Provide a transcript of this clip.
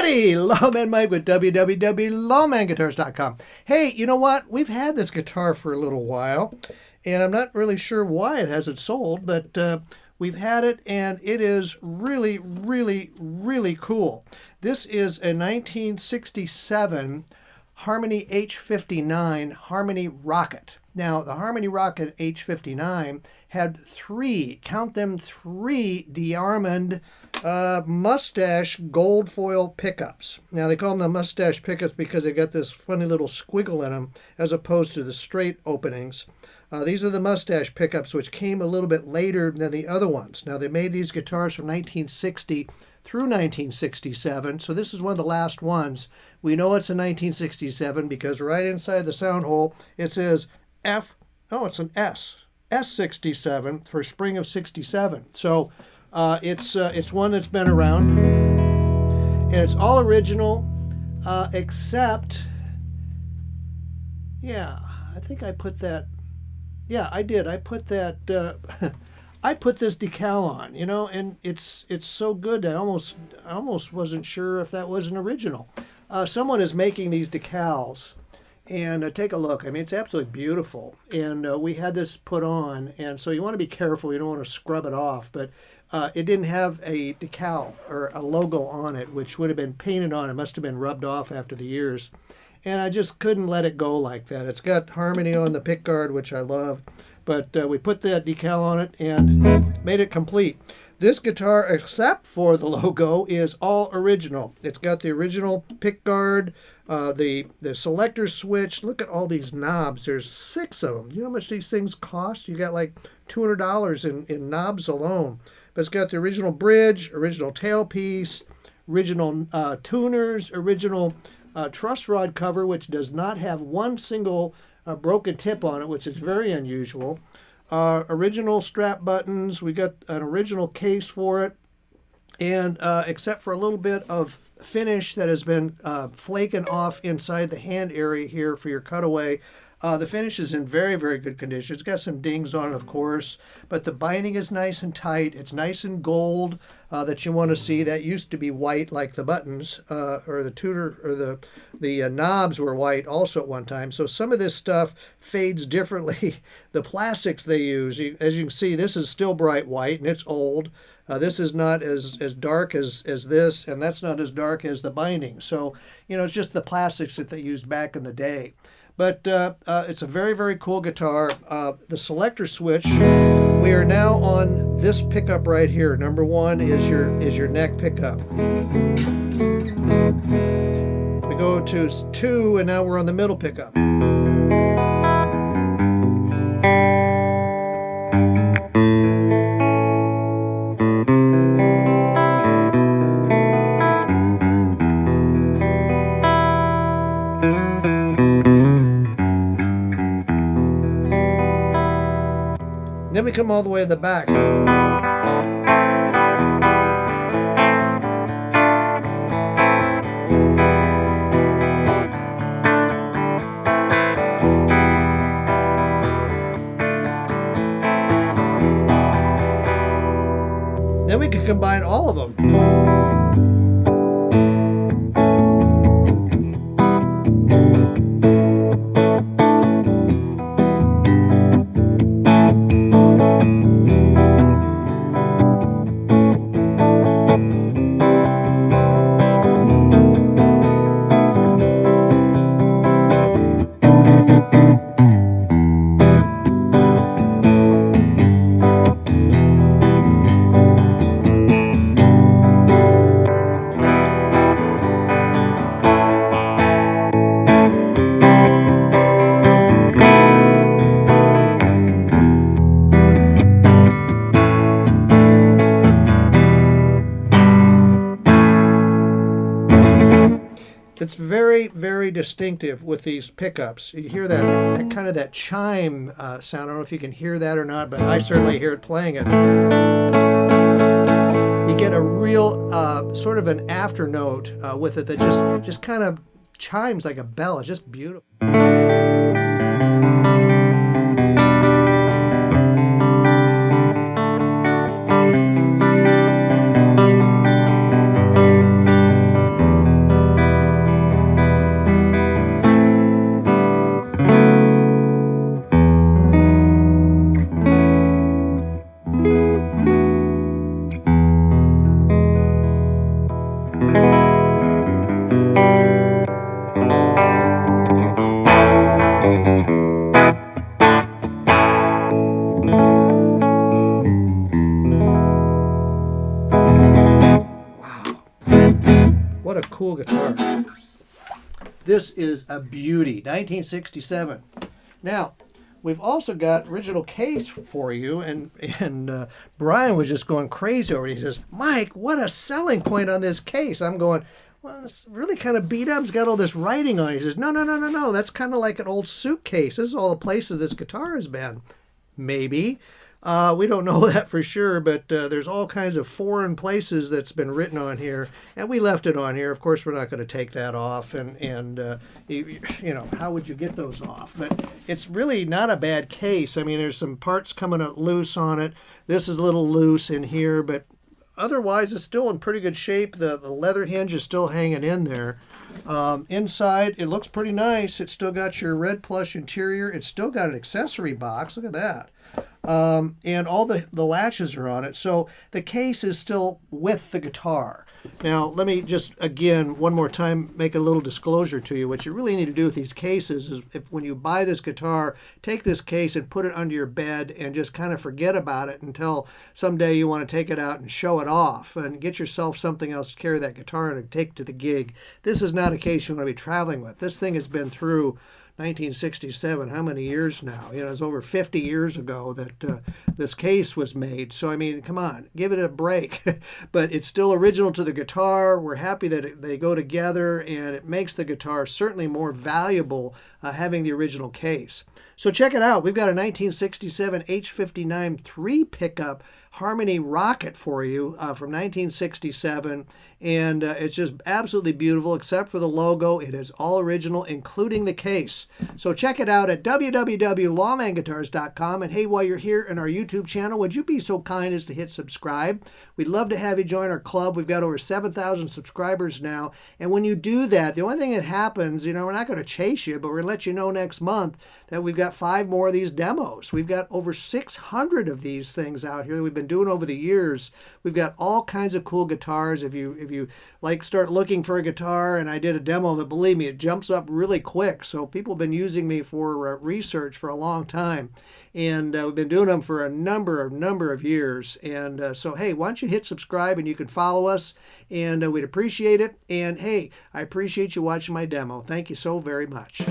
Howdy, Lawman Mike with www.lawmanguitars.com. Hey, you know what? We've had this guitar for a little while, and I'm not really sure why it hasn't sold, but we've had it, and it is really, really, really cool. This is a 1967 Harmony H-59 Harmony Rocket. Now, the Harmony Rocket H-59 had three DeArmond mustache gold foil pickups. Now, they call them the mustache pickups because they got this funny little squiggle in them as opposed to the straight openings. These are the mustache pickups, which came a little bit later than the other ones. Now, they made these guitars from 1960 through 1967, so this is one of the last ones. We know it's a 1967 because right inside the sound hole it says it's an S67 for spring of 67. So it's one that's been around, and it's all original, except, yeah, I think I put that, yeah, I did. I put that, I put this decal on, you know, and it's so good. I almost wasn't sure if that was an original. Someone is making these decals, and take a look. I mean, it's absolutely beautiful. And we had this put on, and so you want to be careful. You don't want to scrub it off, but it didn't have a decal or a logo on it, which would have been painted on. It must have been rubbed off after the years. And I just couldn't let it go like that. It's got Harmony on the pickguard, which I love, but we put that decal on it and made it complete. This guitar, except for the logo, is all original. It's got the original pickguard, the selector switch. Look at all these knobs. There's 6 of them. You know how much these things cost? You got like $200 in knobs alone. But it's got the original bridge, original tailpiece, original tuners, original truss rod cover, which does not have one single broken tip on it, which is very unusual. Original strap buttons. We got an original case for it, and except for a little bit of finish that has been flaking off inside the hand area here for your cutaway, the finish is in very, very good condition. It's got some dings on it, of course, but the binding is nice and tight. It's nice and gold that you want to see. That used to be white, like the buttons, or the tuner, or the knobs were white also at one time. So some of this stuff fades differently. The plastics they use, as you can see, this is still bright white, and it's old. This is not as dark as this, and that's not as dark as the binding. So, you know, it's just the plastics that they used back in the day. But it's a very, very cool guitar. The selector switch, we are now on this pickup right here. Number 1 is your neck pickup. We go to 2, and now we're on the middle pickup. Then we come all the way to the back. Then we can combine all of them. It's very, very distinctive with these pickups. You hear that kind of that chime sound. I don't know if you can hear that or not, but I certainly hear it playing it. You get a real sort of an after note with it that just kind of chimes like a bell. It's just beautiful. cool guitar. This is a beauty, 1967. Now, we've also got original case for you, and Brian was just going crazy over it. He says, Mike, what a selling point on this case. I'm going, well, it's really kind of beat up. It's got all this writing on it. He says, no. That's kind of like an old suitcase. This is all the places this guitar has been. Maybe. We don't know that for sure, but there's all kinds of foreign places that's been written on here, and we left it on here. Of course, we're not going to take that off, and you know, how would you get those off? But it's really not a bad case. I mean, there's some parts coming out loose on it. This is a little loose in here, but otherwise, it's still in pretty good shape. The leather hinge is still hanging in there. Inside, it looks pretty nice. It's still got your red plush interior. It's still got an accessory box. Look at that. And all the latches are on it. So the case is still with the guitar. Now, let me just, again, one more time, make a little disclosure to you. What you really need to do with these cases is, when you buy this guitar, take this case and put it under your bed and just kind of forget about it until someday you want to take it out and show it off and get yourself something else to carry that guitar and take to the gig. This is not a case you want to be traveling with. This thing has been through 1967, how many years now? You know, it's over 50 years ago that this case was made. So, I mean, come on, give it a break. But it's still original to the guitar. We're happy that they go together, and it makes the guitar certainly more valuable having the original case. So check it out. We've got a 1967 H-59 3 pickup Harmony Rocket for you from 1967, and it's just absolutely beautiful except for the logo. It is all original, including the case. So check it out at www.lawmanguitars.com, and hey, while you're here in our YouTube channel, would you be so kind as to hit subscribe? We'd love to have you join our club. We've got over 7,000 subscribers now, and when you do that, the only thing that happens, you know, we're not going to chase you, but we're going to let you know next month that we've got 5 more of these demos. We've got over 600 of these things out here that we've been doing over the years. We've got all kinds of cool guitars. If you like start looking for a guitar, and I did a demo of it, believe me, it jumps up really quick. So people have been using me for research for a long time, and we've been doing them for a number of years. And so hey, why don't you hit subscribe, and you can follow us, and we'd appreciate it. And hey, I appreciate you watching my demo. Thank you so very much.